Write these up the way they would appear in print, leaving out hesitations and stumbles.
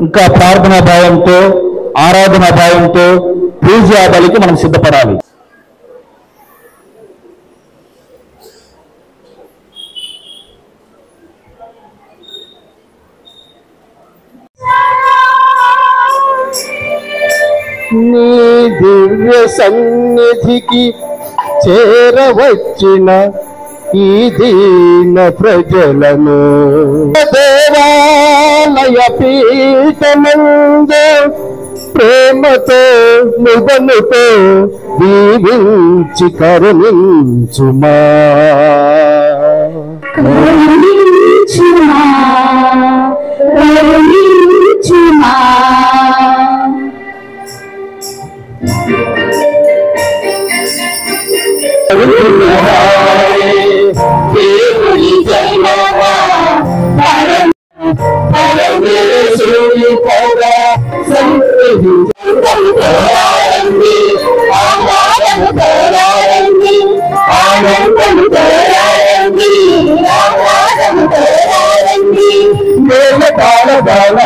ఇంకా ప్రార్థనా భావంతో, ఆరాధనా భావంతో పూజా బలికి మనం సిద్ధపడాలి. నీ దివ్య సన్నిధికి చేరవచ్చిన ఈ దీన ప్రజలను దేవాలయ పీఠమందు ప్రేమతో నిబనుతో దీవించి కరుణించుమా.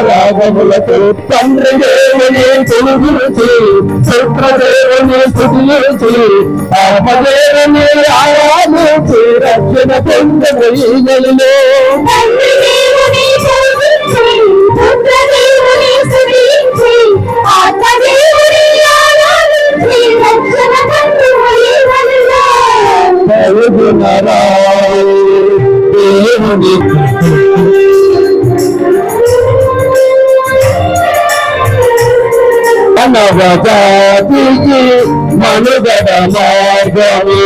రాగములతో తండ్రి దేవుని తెలుగుచి, పుత్రదేవుని స్తుతించి, ఆత్మదేవుని ఆరాధించి రక్షణ పొందగలిగినలో దేవుని మానవజాతికి మనుగడ మార్గము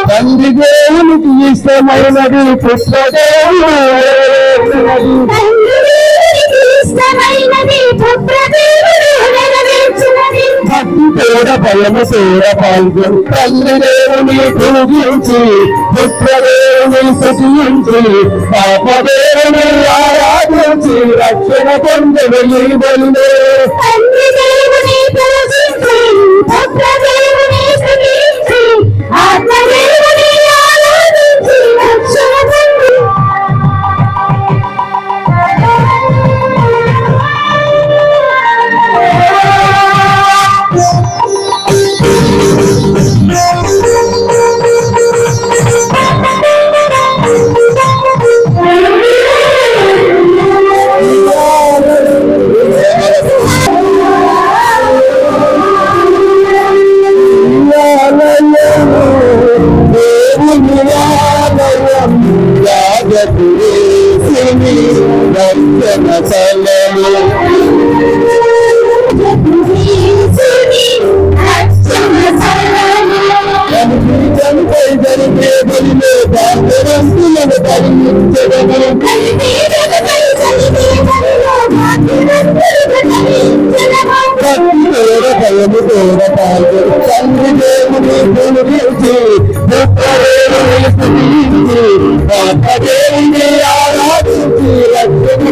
తండ్రి దేవునికి ఇష్టమైనది భక్తి తోడ భయము తోడ పాల్గొని తండ్రి దేవుని పూజించి, పుత్రదేవుని స్తుతించి, పాపదేవుని ఆరాధించి రక్షణ పొందగలి బలిలో తండ్రి దేవుని పూజించి, పుత్రదేవుని స్తుతించి, పాపదేవుని ఆరాధించి రక్షణ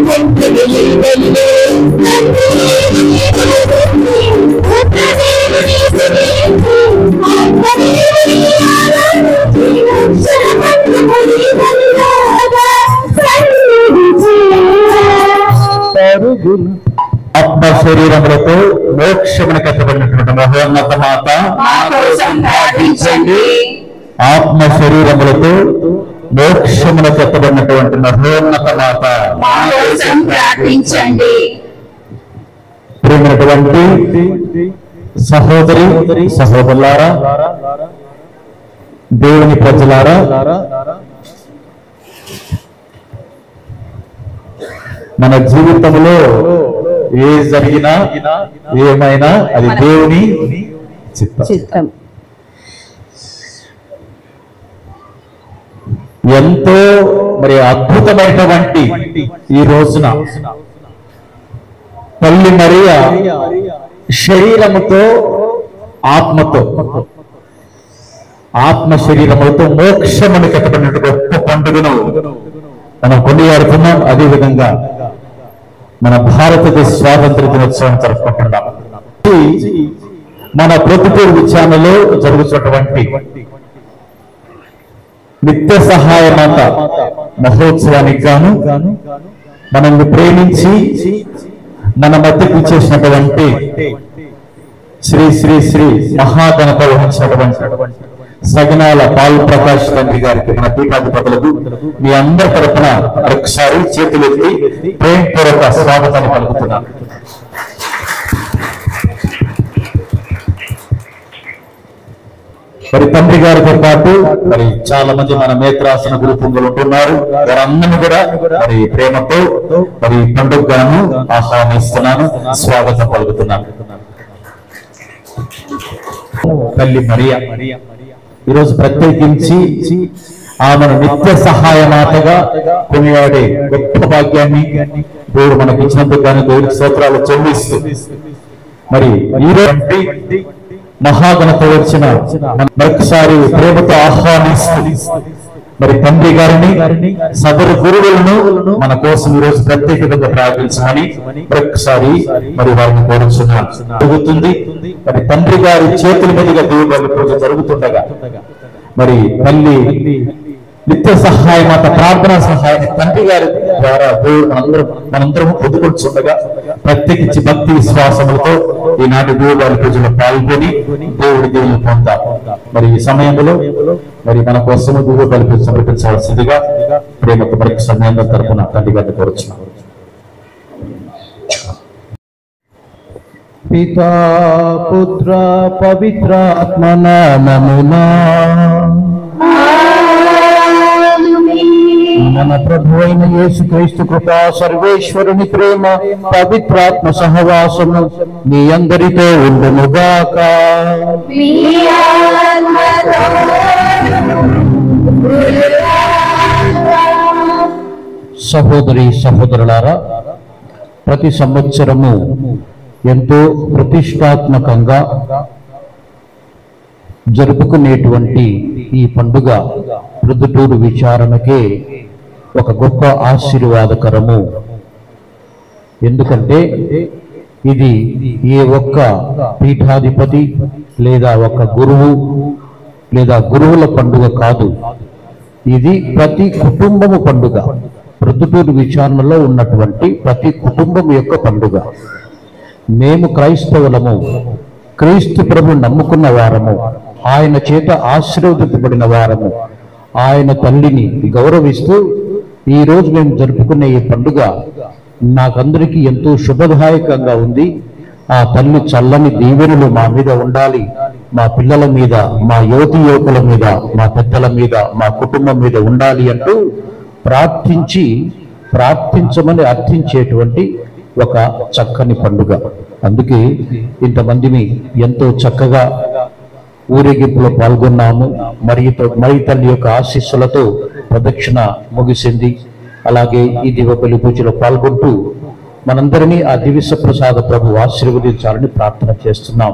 పొందగలి బలిలో ఆత్మ శరీరములతో మోక్షమునకు ఎత్తబడినటువంటి మహోన్నత మాత, ఆత్మ శరీరములతో మోక్షమునకు ఎత్తబడినటువంటి మహోన్నత మాత, ప్రియమైనటువంటి సహోదరి సహోదరులారా, దేవుని ప్రజలారా, మన జీవితంలో ఏ జరిగినా ఏమైనా అది దేవుని చిత్తం. ఎంతో మరి అద్భుతమైనటువంటి ఈ రోజున తల్లి మరియా శరీరముతో ఆత్మతో ఆత్మ శరీరములతో మోక్షమును కట్టబడిన గొప్ప పండుగను మనం కొనియాడుతున్నాం. అదేవిధంగా మన భారతదేశ స్వాతంత్ర దినోత్సవం జరుపుకుంటున్నాం. మన ప్రొద్దుటూరు ఛానల్లో జరుగుతున్నటువంటి నిత్య సహాయమాత మహోత్సవానికి గాను మనల్ని ప్రేమించి మన మధ్యకు చేసినటువంటి శ్రీ శ్రీ శ్రీ మహాగణప వహించినటువంటి సగనాల పాల్ ప్రకాష్ తండ్రి గారికి మన పీఠాధిపతులకు మీ అందరి తరపున ఒకసారి చేతులెత్తి ప్రేమపూర్వక స్వాగతాన్ని పలుకుతున్నాను. మరి తండ్రి గారితో పాటు మరి చాలా మంది మన మేత్రాసన గురుపుంగులు ఉంటున్నారు. వారందరినీ కూడా మరి ప్రేమతో మరి పండుగను ఆహ్వానిస్తున్నాను, స్వాగతం పలుకుతున్నాను. తల్లి మరియా ఈరోజు ప్రత్యేకించి ఆమెను నిత్య సహాయమాతగా కొనియాడే గొప్ప భాగ్యాన్ని దేవుడు మనకి ఇచ్చినందుకు కానీ దేవుడికి స్తోత్రాలు చెల్లిస్తూ మరి ఈరోజు మహాగణత వచ్చిన మరొకసారి ప్రేమతో ఆహ్వానిస్తూ మరి తండ్రి గారిని సదరు గురువులను మన కోసం ఈరోజు ప్రత్యేకంగా ప్రార్థించమని మరొకసారి మరి వారిని కోరుచున్నాను. జరుగుతుంది మరి తండ్రి గారి చేతుల మీదుగా దేవుడి పూజ జరుగుతుండగా మరి తల్లి నిత్య సహాయమాత ప్రార్థనా సహాయాన్ని తండ్రి గారి ద్వారా దేవుడు మనందరం పొందుకొచ్చుండగా ప్రత్యేకించి భక్తి విశ్వాసములతో ఈనాటి దేవుడి పూజలో పాల్గొని దేవుడి దేవుని పొందాం. మరి ఈ సమయంలో మరి మన కోసము దేవుడి పూజ సమర్పించవలసిందిగా ప్రేమకు మరొక సమయం తరపున తండ్రి గారిని కోరుచున్నాం. పితా పుత్ర పవిత్రాత్మ నామమునా మన ప్రభు అయిన యేసుక్రీస్తు కృపా సర్వేశ్వరుని ప్రేమ పవిత్రాత్మ సహవాసము మీ అందరితో ఉండునుగాక. సహోదరి సహోదరులారా, ప్రతి సంవత్సరము ఎంతో ప్రతిష్టాత్మకంగా జరుపుకునేటువంటి ఈ పండుగ ప్రొద్దుటూరు విచారణకే ఒక గొప్ప ఆశీర్వాదకరము. ఎందుకంటే ఇది ఏ ఒక్క పీఠాధిపతి లేదా ఒక గురువు లేదా గురువుల పండుగ కాదు, ఇది ప్రతి కుటుంబము పండుగ. ప్రొద్దుటూరు విచారణలో ఉన్నటువంటి ప్రతి కుటుంబం యొక్క పండుగ. మేము క్రైస్తవులము, క్రీస్తు ప్రభు నమ్ముకున్న వారము, ఆయన చేత ఆశీర్వదించబడిన వారము, ఆయన తల్లిని గౌరవిస్తూ ఈ రోజు మేము జరుపుకునే ఈ పండుగ నాకందరికీ ఎంతో శుభదాయకంగా ఉంది. ఆ తల్లి చల్లని దీవెనలు మా మీద ఉండాలి, మా పిల్లల మీద, మా యువతి యువకుల మీద, మా పెద్దల మీద, మా కుటుంబం మీద ఉండాలి అంటూ ప్రార్థించమని అర్థించేటువంటి ఒక చక్కని పండుగ. అందుకే ఇంతమందిని ఎంతో చక్కగా ఊరేగింపులో పాల్గొన్నాము. మరి తల్లి యొక్క ఆశీస్సులతో ప్రదక్షిణ ముగిసింది. అలాగే ఈ దివ్యబలి పూజలో పాల్గొంటూ మనందరినీ ఆ దివ్య ప్రసాద ప్రభు ఆశీర్వదించాలని ప్రార్థన చేస్తున్నాం.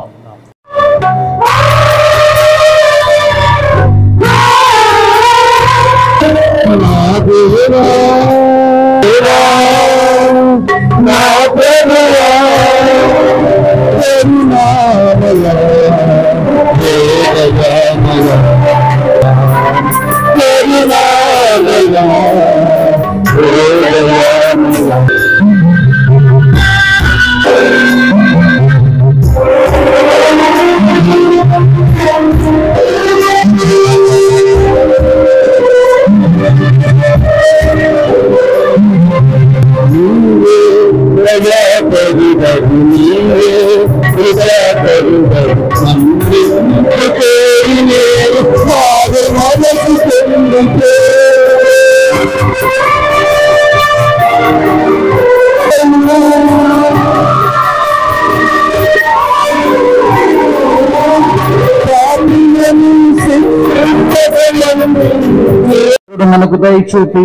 మనకు దయ చూపి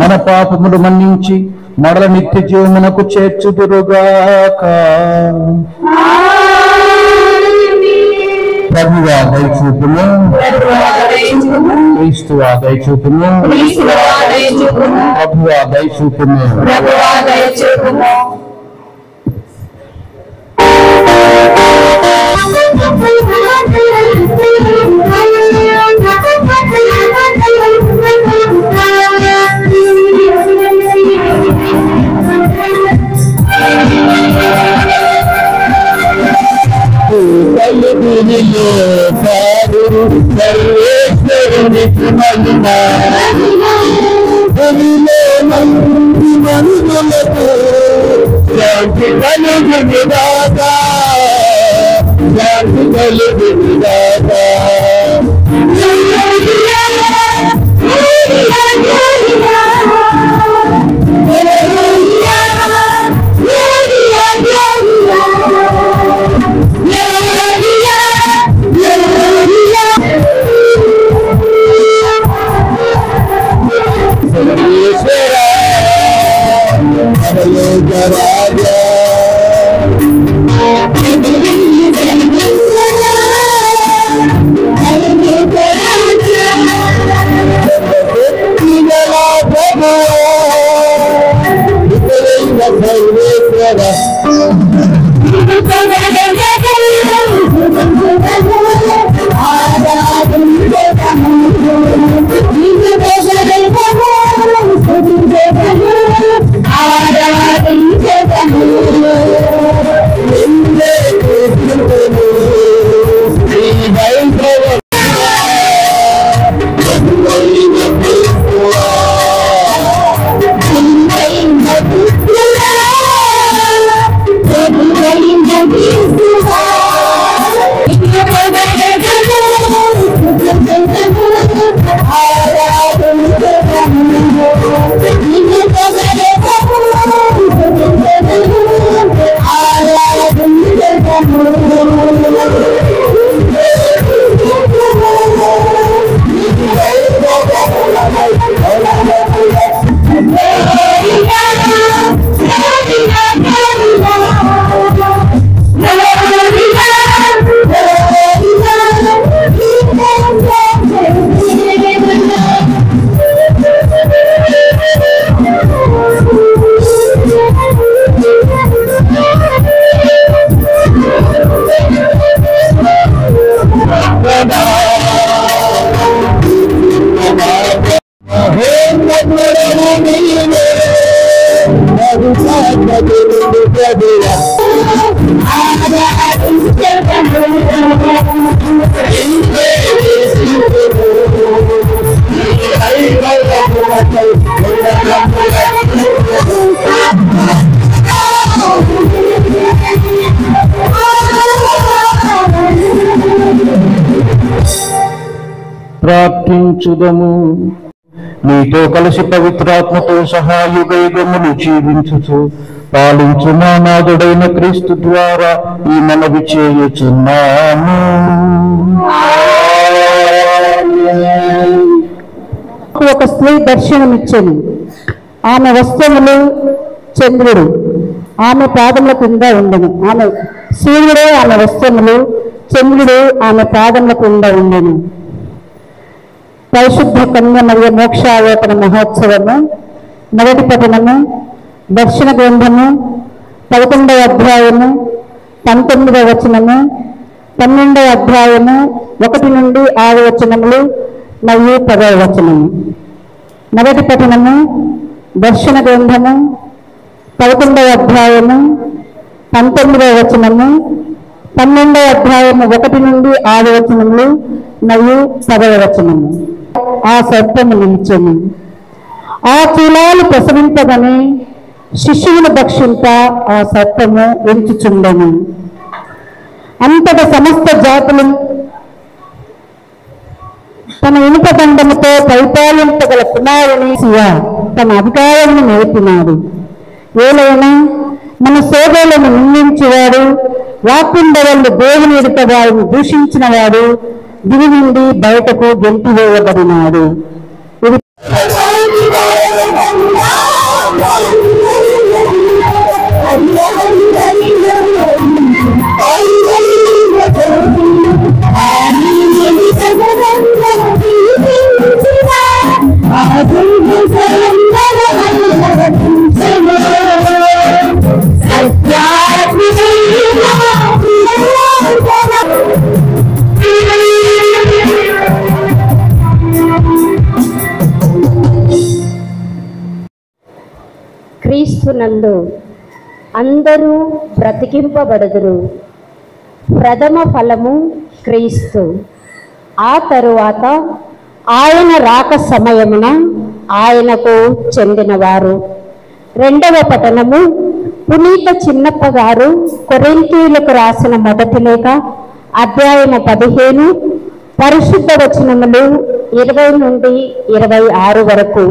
మన పాపములు మన్నించి మరల నిత్య జీవమునకు చేర్చుదురుగాక. ప్రభువా దయ చూపుము, క్రీస్తువా దయ చూపుము, ప్రభువా దయ చూపుము. ప్రార్థించుదము. మీతో కలిసి పవిత్రాత్మతో సహాయుగయుగములు జీవించుచు పాలించు మా నాథుడైన క్రీస్తు ద్వారా ఈ మనవి చేయుచున్నాము. ఒక స్త్రీ దర్శనమిచ్చను. ఆమె వస్త్రములు చంద్రుడు ఆమె పాదముల కింద ఉండను. ఆమె సూర్యుడే ఆమె వస్త్రములు, చంద్రుడు ఆమె పాదముల కింద ఉండను. పరిశుద్ధ కన్య మరియు మోక్షావతన మహోత్సవము. మొదటి పఠనము దర్శన గ్రంథము 11వ అధ్యాయము 19వ వచనము, 12వ అధ్యాయము 1 నుండి 6 వచనములు మరియు 10వ వచనము. మొదటి పఠనము దర్శన గ్రంథము 11వ అధ్యాయము 19వ వచనము, 12వ అధ్యాయము 1 నుండి 6 వచనములు మరియు 10వ వచనము. ఆ సర్పము నిలిచెను. ఆ చూలాలు ప్రసవింపదని శిశువును భక్షింప ఆ సర్పము ఎంచుచుండెను. అంతట సమస్త జాతులు తన ఇనుప దండముతో పరిపాలించగల కుమారుని తన అధికారాన్ని నేర్పినాడు. ఏలైనా మన సోదరులను నిందించేవాడు, వాక్కుండవల్లు దేవుని ఎదుట వారిని దూషించిన వాడు దివి నుండి బయటకు గెంటివేయబడినాడు. ఇది క్రీస్తునందు అందరూ బ్రతికింపబడుదురు. ప్రథమ ఫలము క్రీస్తు. ఆ తరువాత ఆయన రాక సమయమున ఆయనకు చెందినవారు. రెండవ పఠనము పునీత చిన్నప్ప గారు కొరింథీయులకు రాసిన మొదటి లేఖ అధ్యాయము 15 పరిశుద్ధ వచనములు 20 నుండి 26 వరకు.